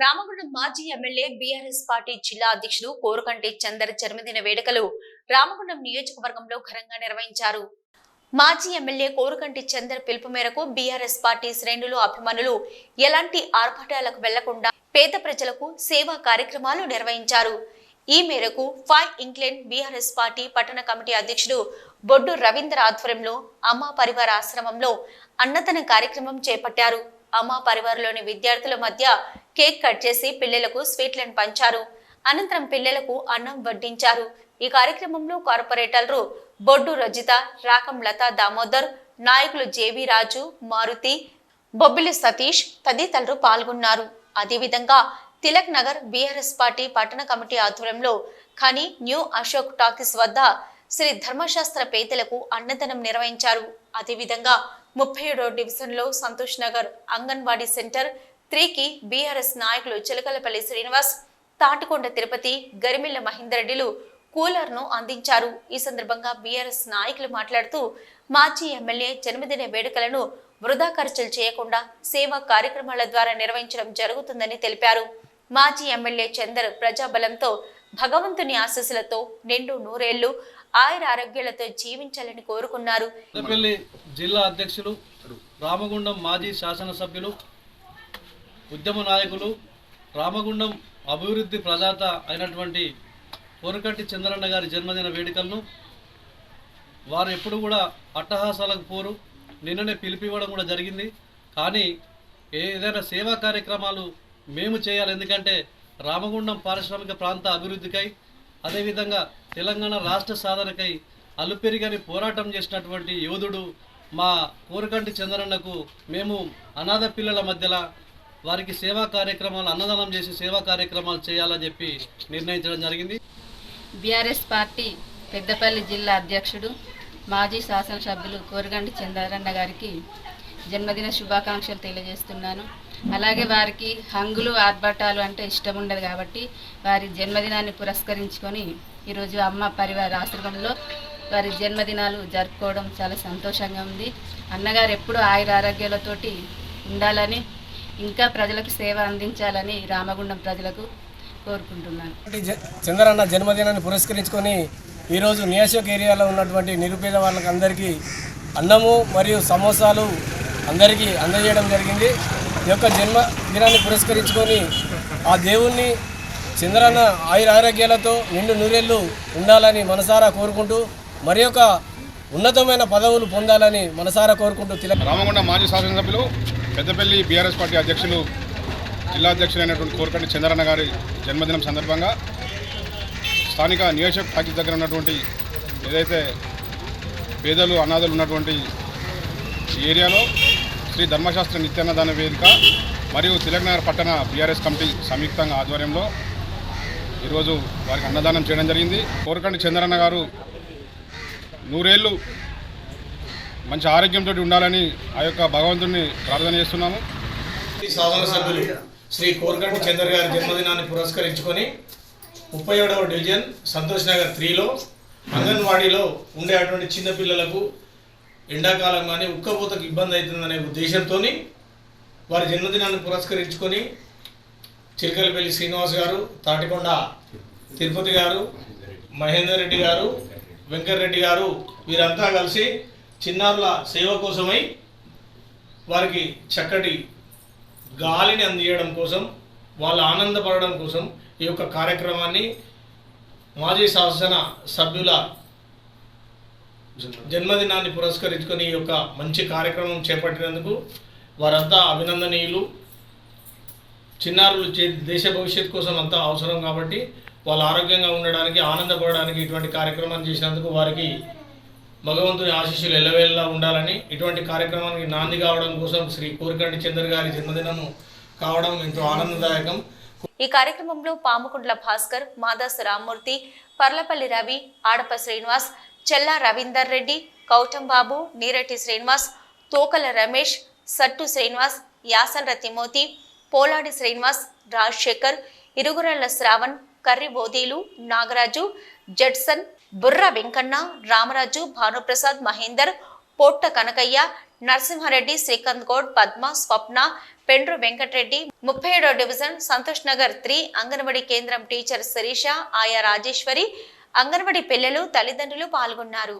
రామగుండం మాజీ MLA BRS party జిల్లా అధ్యక్షుడు కోరుకంటి చందర్ జన్మదిన వేడుకలు రామగుండం నియోజకవర్గంలో ఘనంగా నిర్వహించారు. మాజీ ఎమ్మెల్యే కోరుకంటి చందర్ పిలుపు మేరకు బీఆర్ఎస్ పార్టీ శ్రేణులు అభిమానులు ఎలాంటి ఆర్భాటాలకు వెళ్లకుండా పేద ప్రజలకు సేవా కార్యక్రమాలు నిర్వహించారు. ఈ మేరకు ఫైవ్ ఇంగ్లాండ్ బీఆర్ఎస్ పార్టీ పట్టణ కమిటీ అధ్యక్షుడు బొడ్డు రవీంద్ర ఆధ్వర్యంలో అమ్మా పరివార ఆశ్రమంలో అన్నదాన కార్యక్రమం చేపట్టారు. అమ్మా పరివారంలోని విద్యార్థుల మధ్య కేక్ కట్ చేసి పిల్లలకు స్వీట్లను పంచారు. అనంతరం పిల్లలకు అన్నం వడ్డించారు. ఈ కార్యక్రమంలో కార్పొరేటర్లు బొడ్డు రజిత, రాకం లతా దామోదర్, నాయకులు జేవి రాజు, మారుతి, బొబ్బిలి సతీష్ తదితరులు పాల్గొన్నారు. అదేవిధంగా తిలక్ నగర్ బీఆర్ఎస్ పార్టీ పట్టణ కమిటీ ఆధ్వర్యంలో ఖని న్యూ అశోక్ టాకీస్ వద్ద శ్రీ ధర్మశాస్త్ర పేదలకు అన్నదానం నిర్వహించారు. అదేవిధంగా 37వ డివిజన్లో సంతోష్ నగర్ అంగన్వాడీ సెంటర్ 3కి బీఆర్ఎస్ నాయకులు చిలకలపల్లి శ్రీనివాస్, తాటికొండ తిరుపతి, గరిమిళ్ల మహేందర్ రెడ్డిలు కూలర్ను అందించారు. ఈ సందర్భంగా బీఆర్ఎస్ నాయకులు మాట్లాడుతూ మాజీ ఎమ్మెల్యే జన్మదిన వేడుకలను వృధా ఖర్చులు చేయకుండా సేవా కార్యక్రమాల ద్వారా నిర్వహించడం జరుగుతుందని తెలిపారు. మాజీ ఎమ్మెల్యే చందర్ ప్రజాబలంతో భగవంతుని ఆశీస్సులతో నిండు నూరేళ్లు ఆయుర ఆరోగ్యాలతో జీవించాలని కోరుకున్నారు. జిల్లా అధ్యక్షులు, రామగుండం మాజీ శాసనసభ్యులు, ఉద్యమ నాయకులు, రామగుండం అభివృద్ధి ప్రదాత అయినటువంటి కోరుకంటి చంద్రన్న గారి జన్మదిన వేడుకలను వారు ఎప్పుడు కూడా అట్టహాసాలకు పోరు. నిన్ననే పిలిపివ్వడం కూడా జరిగింది. కానీ ఏదైనా సేవా కార్యక్రమాలు మేము చేయాలి. ఎందుకంటే రామగుండం పారిశ్రామిక ప్రాంత అభివృద్ధికై, అదేవిధంగా తెలంగాణ రాష్ట్ర సాధనకై అలుపెరిగని పోరాటం చేసినటువంటి యోధుడు మా కోరుకంటి చంద్రన్నకు మేము అనాథ పిల్లల మధ్యలో వారికి సేవా కార్యక్రమాలు అన్నదానం చేసి సేవా కార్యక్రమాలు చేయాలని చెప్పి నిర్ణయించడం జరిగింది. బీఆర్ఎస్ పార్టీ పెద్దపల్లి జిల్లా అధ్యక్షుడు మాజీ శాసనసభ్యులు కోరుకంటి చంద్రన్న గారికి జన్మదిన శుభాకాంక్షలు తెలియజేస్తున్నాను. అలాగే వారికి హంగులు ఆర్భాటాలు అంటే ఇష్టం ఉండదు కాబట్టి వారి జన్మదినాన్ని పురస్కరించుకొని ఈరోజు అమ్మ పరివార ఆశ్రమంలో వారి జన్మదినాలు జరుపుకోవడం చాలా సంతోషంగా ఉంది. అన్నగారు ఎప్పుడూ ఆయుర ఆరోగ్యాలతోటి ఉండాలని, ఇంకా ప్రజలకు సేవ అందించాలని రామగుండం ప్రజలకు కోరుకుంటున్నాను. చంద్రన్న జన్మదినాన్ని పురస్కరించుకొని ఈరోజు నియోజక ఏరియాలో ఉన్నటువంటి నిరుపేద వాళ్ళకి అందరికీ అన్నము మరియు సమోసాలు అందరికీ అందజేయడం జరిగింది. ఈ యొక్క జన్మదినాన్ని పురస్కరించుకొని ఆ దేవుణ్ణి చంద్రన్న ఆయుర ఆరోగ్యాలతో నిండు నూరేళ్లు ఉండాలని మనసారా కోరుకుంటూ మరి యొక్క ఉన్నతమైన పదవులు పొందాలని మనసారా కోరుకుంటూ రామగుండం మాజీ శాసనసభ్యులు, పెద్దపల్లి బీఆర్ఎస్ పార్టీ అధ్యక్షులు, జిల్లా అధ్యక్షులైనటువంటి కోరుకంటి చంద్రన్న గారి జన్మదినం సందర్భంగా స్థానిక నియోజక టాకీస్ దగ్గర ఉన్నటువంటి ఏదైతే పేదలు అనాథలు ఉన్నటువంటి ఏరియాలో శ్రీ ధర్మశాస్త్ర నిత్యాన్నదాన వేదిక మరియు తిలక్ నగర్ పట్టణ బీఆర్ఎస్ కమిటీ సంయుక్తంగా ఆధ్వర్యంలో ఈరోజు వారికి అన్నదానం చేయడం జరిగింది. కోరుకంటి చంద్రన్న గారు నూరేళ్లు మంచి ఆరోగ్యంతో ఉండాలని ఆ యొక్క భగవంతుడిని ప్రార్థన చేస్తున్నాము. శాసనసభ్యులు శ్రీ కోరుకంటి చంద్ర గారి జన్మదినాన్ని పురస్కరించుకొని 37వ డివిజన్ సంతోష్ నగర్ 3లో అంగన్వాడీలో ఉండేటువంటి చిన్నపిల్లలకు ఎండాకాలం కానీ ఉక్కపోతకు ఇబ్బంది అవుతుందనే ఉద్దేశంతో వారి జన్మదినాన్ని పురస్కరించుకొని చిలకలపల్లి శ్రీనివాస్ గారు, తాటికొండ తిరుపతి గారు, మహేందర్ రెడ్డి గారు, వెంకటరెడ్డి గారు వీరంతా కలిసి చిన్నారుల సేవ కోసమై వారికి చక్కటి గాలిని అందించడం కోసం, వాళ్ళు ఆనందపడడం కోసం ఈ యొక్క కార్యక్రమాన్ని మాజీ శాసన సభ్యుల జన్మదినాన్ని పురస్కరించుకొని ఈ యొక్క మంచి కార్యక్రమం చేపట్టినందుకు వారంతా అభినందనీయులు. చిన్నారులు దేశ భవిష్యత్తు కోసం అంతా అవసరం కాబట్టి వాళ్ళు ఆరోగ్యంగా ఉండడానికి, ఆనందపడడానికి ఇటువంటి కార్యక్రమాన్ని చేసినందుకు వారికి భగవంతుని ఆశీస్సులు ఎల్లవేళలా ఉండాలని, ఇటువంటి కార్యక్రమానికి నాంది కావడం కోసం శ్రీ కోరుకంటి చంద్ర గారి జన్మదినం కావడం ఎంతో ఆనందదాయకం. ఈ కార్యక్రమంలో పాముకుంట్ల భాస్కర్, మాదాసు రామ్మూర్తి, పర్లపల్లి రవి, ఆడప శ్రీనివాస్, చెల్లా రవీందర్ రెడ్డి, కౌటం బాబు, నీరటి శ్రీనివాస్, తోకల రమేష్, సట్టు శ్రీనివాస్, యాసల్ర తిమోతి, పోలాడి శ్రీనివాస్, రాజశేఖర్, ఇరుగురళ్ల శ్రావణ్, కర్రి బోదీలు, నాగరాజు, జడ్సన్, బుర్ర వెంకన్న, రామరాజు, భానుప్రసాద్, మహేందర్, పోట్ట కనకయ్య, నరసింహారెడ్డి, శ్రీకాంత్ గౌడ్, పద్మ, స్వప్న, పెండ్రు వెంకటరెడ్డి, 37వ డివిజన్ సంతోష్ నగర్ 3 అంగన్వాడీ కేంద్రం టీచర్ శిరీష, ఆయా రాజేశ్వరి, అంగన్వాడీ పిల్లలు, తల్లిదండ్రులు పాల్గొన్నారు.